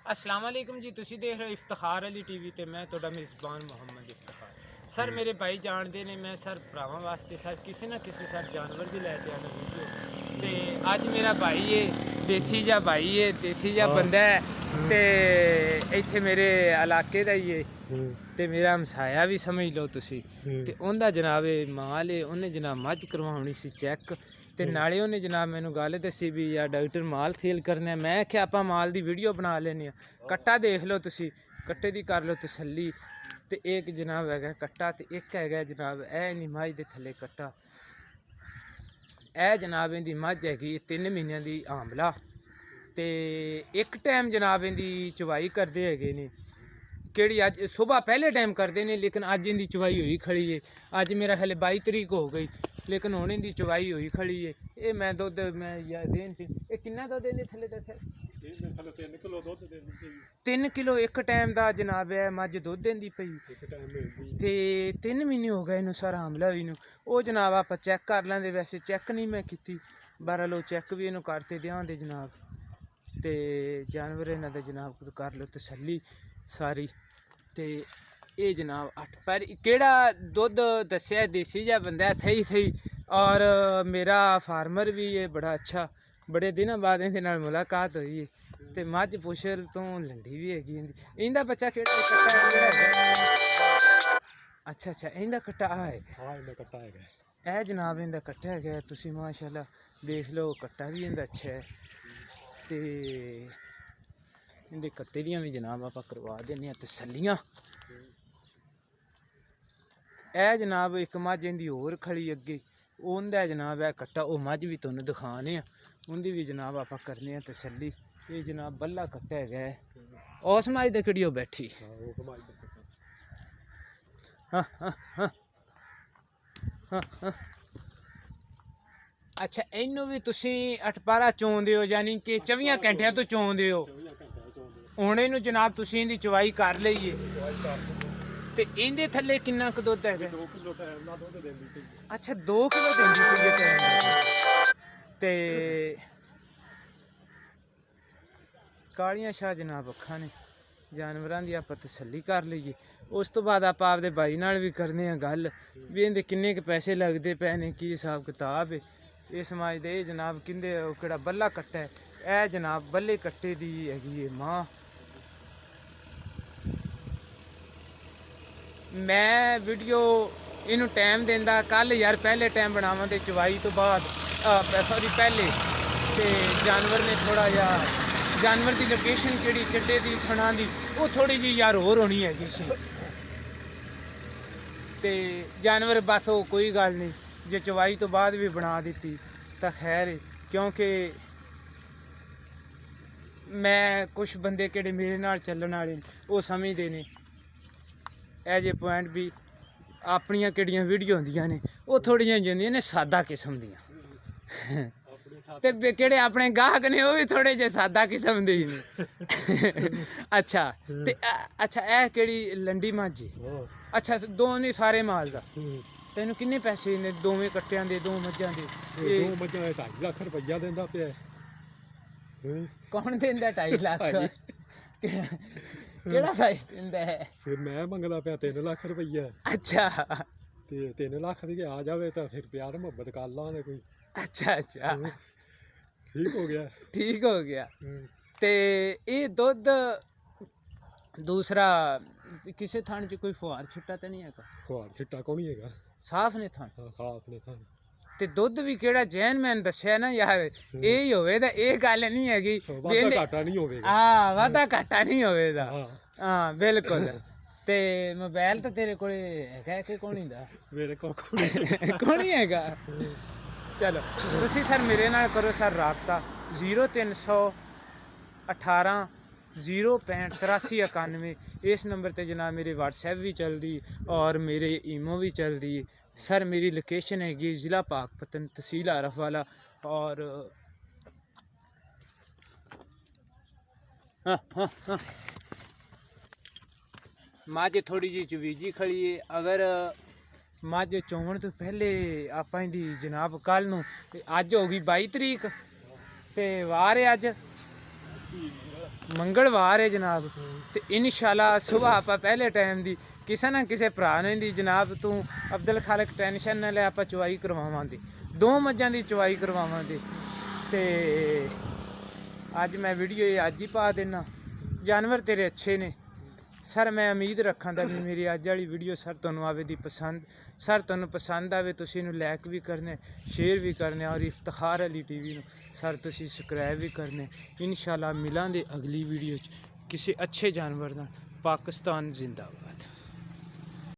अस्सलाम वालेकुम जी, तुसी देख रहे हो इफ्तिखार अली टीवी ते मैं तुहाडा मेज़बान मोहम्मद इफ्तिखार। सर मेरे भाई जानते ने मैं सर भरावां वास्ते सर किसी ना किसी सर जानवर भी लैके आना वीडियो ते अज मेरा भाई है देसी जा भाई है देसी जा बंदा है ते इत्थे मेरे इलाके दा ही है ते मेरा हमसाया भी समझ लो तुसी ते उंदा जनाब माल है उन्हें जनाब मझ करवानी सी चेक ਤੇ ਨਾਲੇ ਉਹਨੇ ਜਨਾਬ ਮੈਨੂੰ ਗੱਲ ਦੱਸੀ ਵੀ ਯਾਰ ਡਾਕਟਰ ਮਾਲ ਸੇਲ ਕਰਨਾ ਮੈਂ ਕਿਹਾ ਆਪਾਂ ਮਾਲ ਦੀ ਵੀਡੀਓ ਬਣਾ ਲੈਨੇ ਆ ਕੱਟਾ ਦੇਖ ਲਓ ਤੁਸੀਂ ਕੱਟੇ ਦੀ ਕਰ ਲਓ ਤਸੱਲੀ ਤੇ ਇੱਕ ਜਨਾਬ ਹੈਗਾ ਕੱਟਾ ਤੇ ਇੱਕ ਹੈਗਾ ਜਨਾਬ ਇਹ ਨਹੀਂ ਮੱਝ ਦੇ ਥੱਲੇ ਕੱਟਾ ਇਹ ਜਨਾਬ ਇਹਦੀ ਮੱਝ ਹੈਗੀ 3 ਮਹੀਨਿਆਂ ਦੀ ਆਂਬਲਾ ਤੇ ਇੱਕ ਟਾਈਮ ਜਨਾਬ ਇਹਦੀ ਚਵਾਈ ਕਰਦੇ ਹੈਗੇ ਨੇ ਕਿਹੜੀ ਅੱਜ ਸਵੇਰ ਪਹਿਲੇ ਟਾਈਮ ਕਰਦੇ ਨੇ ਲੇਕਿਨ ਅੱਜ ਇਹਦੀ ਚਵਾਈ ਹੋਈ ਖੜੀ ਹੈ ਅੱਜ ਮੇਰਾ ਖਿਆਲ 22 ਤਰੀਕ ਹੋ ਗਈ लेकिन हुण इहदी चवाई हुई खड़ी है ये मैं दुध मैं यार देन सी ये किन्ना दुध देंदी थल्ले दस्सिया 3 किलो दुध देंदी 3 किलो एक टाइम दा जनाब है मझ दुध देंदी पई एक टाइम मिलदी ते 3 महीने हो गए इनू सारा हमला होई नू ओ जनाब आप चेक कर लेंदे वैसे चेक नहीं मैं कीती बहरहाल चेक भी इनू करते देआंदे जनाब ते जानवर इन्हां दे जनाब कर लो तसल्ली सारी ते ये जनाब 8 पर केड़ा दुध दस्या देसी जा बंदा सही सही और मेरा फार्मर भी है बड़ा अच्छा बड़े दिनों बाद इहदे नाल मुलाकात हुई है ते मझ पुछर तो लंडी भी हैगी इंदा बच्चा केड़ा अच्छा अच्छा इंदा कट्टा है हां इंदा कट्टा है ए जनाब इंदा कट्टा है तुसी माशाल्लाह देख लो कट्टा भी इंदा अच्छा है ते इंदे कट्टे दियां भी जनाब आप करवा देने तसल्लियां ਇਹ ਜਨਾਬ ਇੱਕ ਮੱਝ ਇਹਦੀ ਹੋਰ ਖੜੀ ਅੱਗੇ ਉਹਦਾ ਜਨਾਬ ਇਹ ਕੱਟਾ ਉਹ ਮੱਝ ਵੀ ਤੁਹਾਨੂੰ ਦਿਖਾਣੇ ਆ ਉਹਦੀ ਵੀ ਜਨਾਬ ਆਪਾਂ ਕਰਨੇ ਆ ਤਸੱਲੀ ਇਹ ਜਨਾਬ ਬੱਲਾ ਕੱਟਾ ਹੈਗਾ ਉਸ ਮੱਝ ਦੇ ਕਿਹੜੀ ਉਹ ਬੈਠੀ ਹਾਂ ਹਾਂ ਹਾਂ ਹਾਂ ਅੱਛਾ ਇਹਨੂੰ ਵੀ ਤੁਸੀਂ ਅਟਪਾਰਾ ਚੋਂਦੇ ਹੋ ਯਾਨੀ ਕਿ 24 ਘੰਟਿਆਂ ਤੋਂ ਚੋਂਦੇ ਹੋ ਹੁਣ ਇਹਨੂੰ ਜਨਾਬ ਤੁਸੀਂ ਇਹਦੀ ਚਵਾਈ ਕਰ ਲਈਏ ਤੇ ਇਹਦੇ ਥੱਲੇ ਕਿੰਨਾ ਕੁ ਦੁੱਧ ਹੈਗਾ 2 ਕਿਲੋ ਟਾਈਮ ਦਾ ਦੁੱਧ ਦਿੰਦੀ ਪਈ ਅੱਛਾ 2 ਕਿਲੋ ਦਿੰਦੀ ਪਈ ਟਾਈਮ ਤੇ ਕਾਲੀਆਂ ਸ਼ਾਹ ਜਨਾਬ ਅੱਖਾਂ ਨੇ ਜਾਨਵਰਾਂ ਦੀ ਆਪਾਂ ਤਸੱਲੀ ਕਰ ਲਈਏ ਉਸ ਤੋਂ ਬਾਅਦ ਆਪਾਂ ਆਪਦੇ ਭਾਈ ਨਾਲ ਵੀ ਕਰਨੇ ਆ ਗੱਲ ਵੀ ਇਹਦੇ ਕਿੰਨੇ ਕੁ ਪੈਸੇ ਲੱਗਦੇ ਪਏ ਨੇ ਕੀ ਹਿਸਾਬ ਕਿਤਾਬ ਹੈ ਇਹ ਸਮਝਦੇ ਜਨਾਬ ਕਹਿੰਦੇ ਉਹ ਕਿਹੜਾ ਬੱਲਾ ਕੱਟਾ ਹੈ ਇਹ ਜਨਾਬ ਬੱਲੇ ਕੱਟੇ ਦੀ ਹੈਗੀ ਹੈ ਮਾਂ मैं वीडियो इनू टाइम देंदा कल यार पहले टाइम बनावा तो चवाई तो बाद सॉरी पहले तो जानवर ने थोड़ा जिहा जानवर की लोकेशन जी चिट्टे की थणा की वो थोड़ी जी यार होर होनी हैगी सी ते जानवर बस वो कोई गल नहीं जे चवाई तो बाद भी बना दी तो खैर क्योंकि मैं कुछ बंदे किहड़े मेरे नाल चलण वाले वो समझते ने ਇਹ ਜੇ ਪੁਆਇੰਟ ਵੀ ਆਪਣੀਆਂ ਕਿਹੜੀਆਂ ਵੀਡੀਓ ਹੁੰਦੀਆਂ ਨੇ ਉਹ ਥੋੜ੍ਹੀਆਂ ਜਾਂਦੀਆਂ ਨੇ ਸਾਦਾ ਕਿਸਮ ਦੀਆਂ ਤੇ ਕਿਹੜੇ ਆਪਣੇ ਗਾਹਕ ਨੇ ਉਹ ਵੀ ਥੋੜ੍ਹੇ ਜਿਹੇ ਸਾਦਾ ਕਿਸਮ ਦੇ ਹੀ ਨੇ ਅੱਛਾ ਤੇ ਅੱਛਾ ਇਹ ਕਿਹੜੀ ਲੰਡੀ ਮੱਝ ਅੱਛਾ ਦੋਵੇਂ ਸਾਰੇ ਮਾਲ ਦਾ ਤੈਨੂੰ ਕਿੰਨੇ ਪੈਸੇ ਨੇ ਦੋਵੇਂ ਕੱਟਿਆਂ ਦੇ ਦੋ ਮੱਝਾਂ ਦੇ ਦੋ ਮੱਝਾਂ ਦੇ 2.5 ਲੱਖ ਰੁਪਈਆ ਦਿੰਦਾ ਪਿਆ ਕੌਣ ਦਿੰਦਾ 2.5 ਲੱਖ ਕਿਹੜਾ ਸਾਈਜ਼ ਦਿੰਦਾ ਹੈ ਫਿਰ ਮੈਂ ਮੰਗਦਾ ਪਿਆ 3 ਲੱਖ ਰੁਪਈਆ ਅੱਛਾ ਤੇ 3 ਲੱਖ ਦੀ ਆ ਜਾਵੇ ਤਾਂ ਫਿਰ ਪਿਆਰ ਮੁਹੱਬਤ ਕਰ ਲਾਂਗੇ ਕੋਈ ਅੱਛਾ ਅੱਛਾ ਠੀਕ ਹੋ ਗਿਆ ਤੇ ਇਹ ਦੁੱਧ ਦੂਸਰਾ ਕਿਸੇ ਥਾਂ 'ਚ ਕੋਈ ਫੁਹਾਰ ਛਿੱਟਾ ਤਾਂ ਨਹੀਂ ਹੈਗਾ ਫੁਹਾਰ ਛਿੱਟਾ ਕੋਈ ਨਹੀਂ ਹੈਗਾ ਸਾਫ਼ ਨੇ ਥਾਂ ਸਾਫ਼ ਨੇ ਥਾਂ ਤੇ ਦੁੱਧ ਵੀ ਕਿਹੜਾ ਜੈਨ ਮੈਨ ਦੱਸਿਆ ਨਾ ਯਾਰ ਇਹ ਹੀ ਹੋਵੇ ਤਾਂ ਇਹ ਗੱਲ ਨਹੀਂ ਹੈਗੀ ਵਾਧਾ ਘਾਟਾ ਨਹੀਂ ਹੋਵੇਗਾ ਹਾਂ ਵਾਧਾ ਘਾਟਾ ਨਹੀਂ ਹੋਵੇਗਾ ਹਾਂ ਬਿਲਕੁਲ ਤੇ ਮੋਬਾਈਲ ਤਾਂ ਤੇਰੇ ਕੋਲ ਹੈਗਾ ਕਿ ਕੋਣੀ ਦਾ ਮੇਰੇ ਕੋਲ ਕੋਣੀ ਹੈਗਾ ਚਲੋ ਤੁਸੀਂ ਸਰ ਮੇਰੇ ਨਾਲ ਕਰੋ ਸਰ ਰਾਬਤਾ 0300 18 065 8391 इस नंबर पर जनाब मेरे व्हाट्सएप भी चल रही और मेरे ईमो भी चल रही है सर मेरी लोकेशन हैगी ज़िला पाकपतन तहसील आरफ वाला और मझ थोड़ी जी चवीजी खड़ी है अगर मझ चोण तो पहले आप जनाब कल नूं अज हो गई 22 तरीक तो वार है अज ਮੰਗਲਵਾਰ ਹੈ ਜਨਾਬ ਤੇ ਇਨਸ਼ਾਅੱਲਾ ਸਵੇਰ ਆਪਾਂ ਪਹਿਲੇ ਟਾਈਮ ਦੀ ਕਿਸੇ ਨਾ ਕਿਸੇ ਭਰਾ ਨੇ ਦੀ ਜਨਾਬ ਤੂੰ ਅਬਦੁਲ ਖਾਲਕ ਟੈਨਸ਼ਨ ਨਾ ਲੈ ਆਪਾਂ ਚੁਆਈ ਕਰਵਾਵਾਂਗੇ 2 ਮੱਝਾਂ ਦੀ ਚੁਆਈ ਕਰਵਾਵਾਂਗੇ ਤੇ ਅੱਜ ਮੈਂ ਵੀਡੀਓ ਇਹ ਅੱਜ ਹੀ ਪਾ ਦੇਣਾ ਜਾਨਵਰ ਤੇਰੇ ਅੱਛੇ ਨੇ ਸਰ ਮੈਂ ਉਮੀਦ ਰੱਖਾਂਦਾ ਵੀ ਮੇਰੀ ਅੱਜ ਵਾਲੀ ਵੀਡੀਓ ਸਰ ਤੁਹਾਨੂੰ ਆਵੇ ਦੀ ਪਸੰਦ ਸਰ ਤੁਹਾਨੂੰ ਪਸੰਦ ਆਵੇ ਤੁਸੀਂ ਇਹਨੂੰ ਲਾਈਕ ਵੀ ਕਰਨੇ ਸ਼ੇਅਰ ਵੀ ਕਰਨੇ ਔਰ ਇਫਤਖਾਰ ਅਲੀ ਟੀਵੀ ਨੂੰ ਸਰ ਤੁਸੀਂ ਸਬਸਕ੍ਰਾਈਬ ਵੀ ਕਰਨੇ ਇਨਸ਼ਾਅੱਲਾ ਮਿਲਾਂਗੇ ਅਗਲੀ ਵੀਡੀਓ 'ਚ ਕਿਸੇ ਅੱਛੇ ਜਾਨਵਰ ਨਾਲ ਪਾਕਿਸਤਾਨ ਜ਼ਿੰਦਾਬਾਦ।